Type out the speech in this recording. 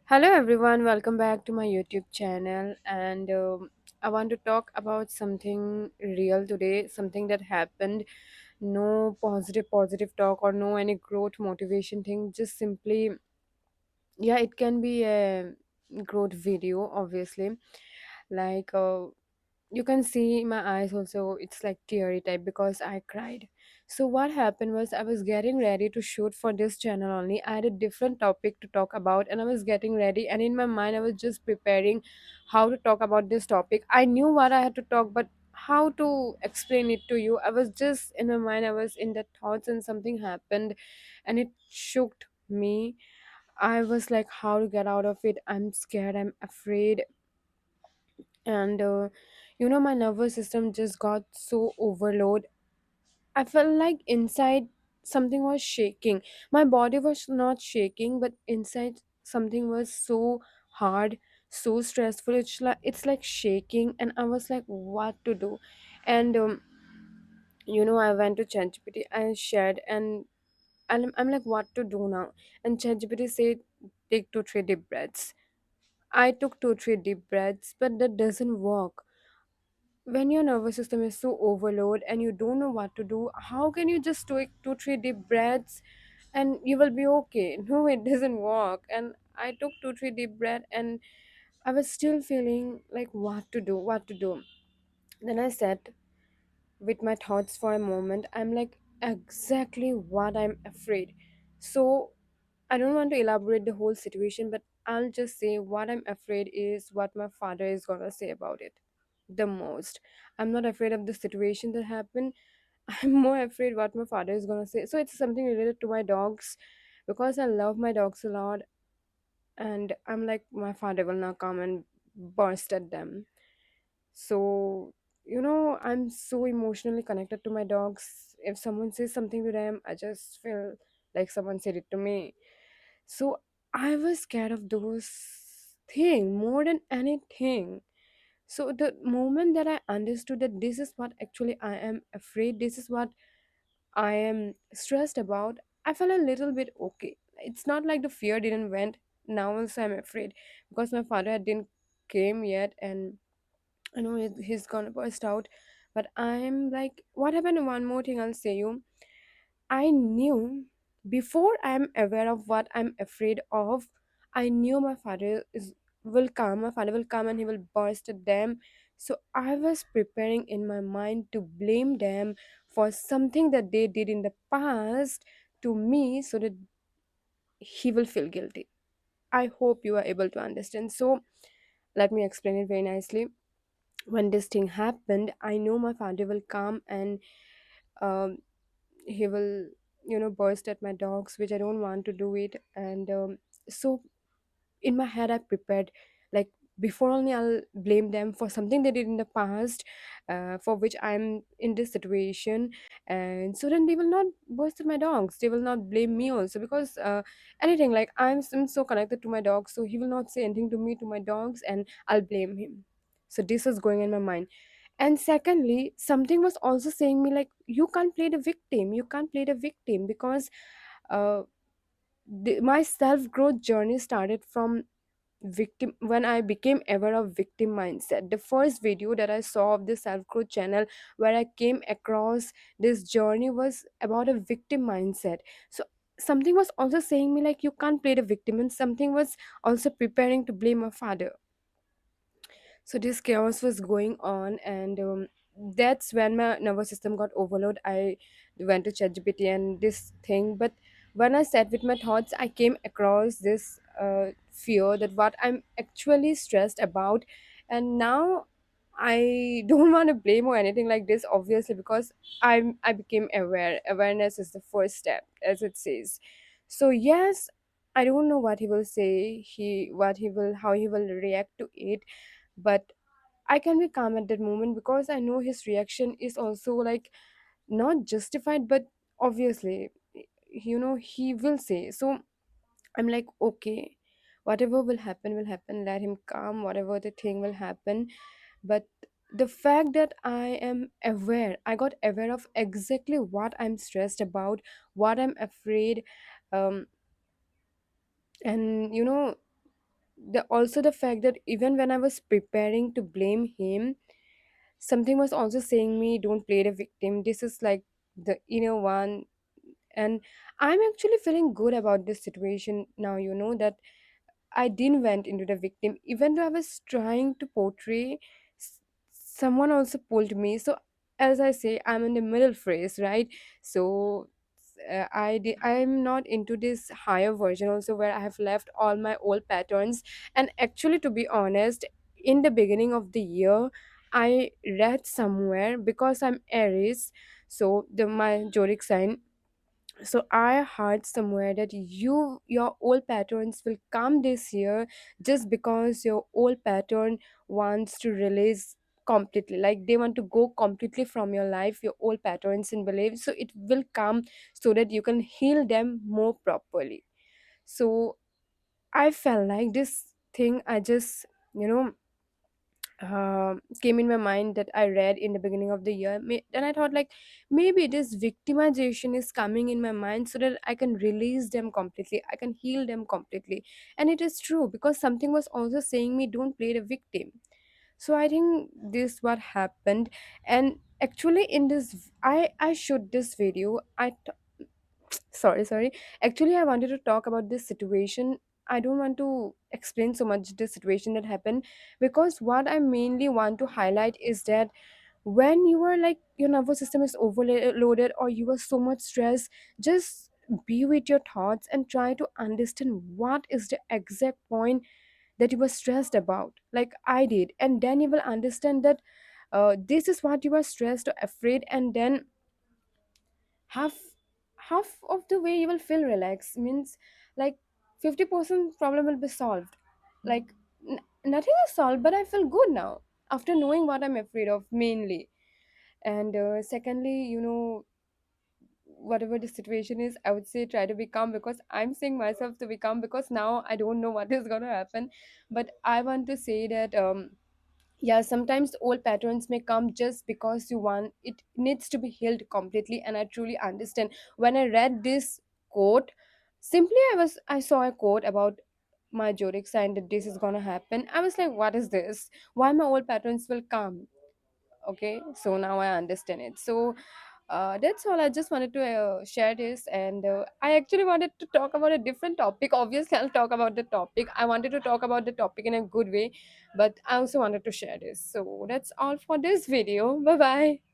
Hello everyone, welcome back to my YouTube channel. And I want to talk about something real today, something that happened. No positive talk or no any growth motivation thing, just simply, yeah, it can be a growth video, obviously. Like, you can see my eyes also, it's like teary type because I cried. So what happened was I was getting ready to shoot for this channel only. I had a different topic to talk about and I was getting ready, and in my mind I was just preparing how to talk about this topic. I knew what I had to talk, but how to explain it to you, I was just in my mind, I was in the thoughts, and something happened and it shook me. I was like, how to get out of it? I'm scared, I'm afraid. And my nervous system just got so overload. I felt like inside something was shaking. My body was not shaking, but inside something was so hard, so stressful. It's like shaking, and I was like, what to do? And I went to ChatGPT and shared, and I'm like, what to do now? And ChatGPT said, take 2 3 deep breaths. I took 2 3 deep breaths, but that doesn't work. When your nervous system is so overloaded and you don't know what to do, how can you just take 2 3 deep breaths and you will be okay? No, it doesn't work. And I took 2 3 deep breath, and I was still feeling like what to do. Then I sat with my thoughts for a moment. I'm like, exactly what I'm afraid. So I don't want to elaborate the whole situation, but I'll just say what I'm afraid is what my father is gonna say about it the most. I'm not afraid of the situation that happened. I'm more afraid what my father is gonna say. So it's something related to my dogs because I love my dogs a lot, and I'm like, my father will now come and burst at them. So, I'm so emotionally connected to my dogs. If someone says something to them, I just feel like someone said it to me. So I was scared of those things more than anything. So the moment that I understood that this is what actually I am afraid, this is what I am stressed about, I felt a little bit okay. It's not like the fear didn't went. Now also I'm afraid because my father didn't came yet, and I know he's gonna burst out. But I'm like, what happened? One more thing I'll say you. I knew before I'm aware of what I'm afraid of, I knew my father is will come. My father will come and he will burst at them. So I was preparing in my mind to blame them for something that they did in the past to me so that he will feel guilty. I hope you are able to understand. So let me explain it very nicely. When this thing happened, I know my father will come and um, he will burst at my dogs, which I don't want to do it. And so in my head I prepared, like, before only I'll blame them for something they did in the past, for which I'm in this situation. And so then they will not burst at my dogs, they will not blame me also, because anything, like, I'm so connected to my dog, so he will not say anything to me, to my dogs, and I'll blame him. So this was going in my mind. And secondly, something was also saying me, like, you can't play the victim, you can't play the victim, because uh, my self growth journey started from victim. When I became aware of victim mindset, the first video that I saw of the self growth channel where I came across this journey was about a victim mindset. So something was also saying me, like, you can't play the victim, and something was also preparing to blame my father. So this chaos was going on, and that's when my nervous system got overloaded. I went to ChatGPT and this thing, but when I sat with my thoughts, I came across this fear that what I'm actually stressed about. And now I don't want to blame or anything like this, obviously, because I became aware. Awareness is the first step, as it says. So yes, I don't know what he will say, how he will react to it, but I can be calm at that moment because I know his reaction is also, like, not justified, but obviously, he will say. So I'm like, okay, whatever will happen, let him calm, whatever the thing will happen. But the fact that I got aware of exactly what I'm stressed about, what I'm afraid, um, and the also the fact that even when I was preparing to blame him, something was also saying me, don't play the victim. This is like the inner one. And I'm actually feeling good about this situation now, that I didn't went into the victim, even though I was trying to portray. s- Someone also pulled me. So, as I say, I'm in the middle phrase, right? So, I'm not into this higher version also where I have left all my old patterns. And actually, to be honest, in the beginning of the year, I read somewhere because I'm Aries, so the my zodiac sign, so I heard somewhere that your old patterns will come this year just because your old pattern wants to release completely, like they want to go completely from your life, your old patterns and beliefs, so it will come so that you can heal them more properly. So I felt like this thing, I just, you know came in my mind that I read in the beginning of the year. Then I thought, like, maybe this victimization is coming in my mind so that I can release them completely, I can heal them completely. And it is true because something was also saying me, don't play the victim. So I think this what happened. And actually in this, I shoot this video. Sorry, actually I wanted to talk about this situation. I don't want to explain so much the situation that happened, because what I mainly want to highlight is that when you are like, your nervous system is overloaded or you are so much stressed, just be with your thoughts and try to understand what is the exact point that you were stressed about, like I did. And then you will understand that this is what you are stressed or afraid. And then half half of the way you will feel relaxed, means like 50% problem will be solved. Like nothing is solved, but I feel good now after knowing what I'm afraid of mainly. And secondly, whatever the situation is, I would say try to be calm, because I'm saying myself to be calm because now I don't know what is going to happen. But I want to say that yeah, sometimes old patterns may come just because you want it needs to be healed completely. And I truly understand. When I read this quote, simply I saw a quote about my zodiac sign that this is gonna happen. I was like, what is this? Why my old patterns will come? Okay, so now I understand it. So that's all. I just wanted to share this. And I actually wanted to talk about a different topic. Obviously I'll talk about the topic. I wanted to talk about the topic in a good way, but I also wanted to share this. So that's all for this video. Bye bye.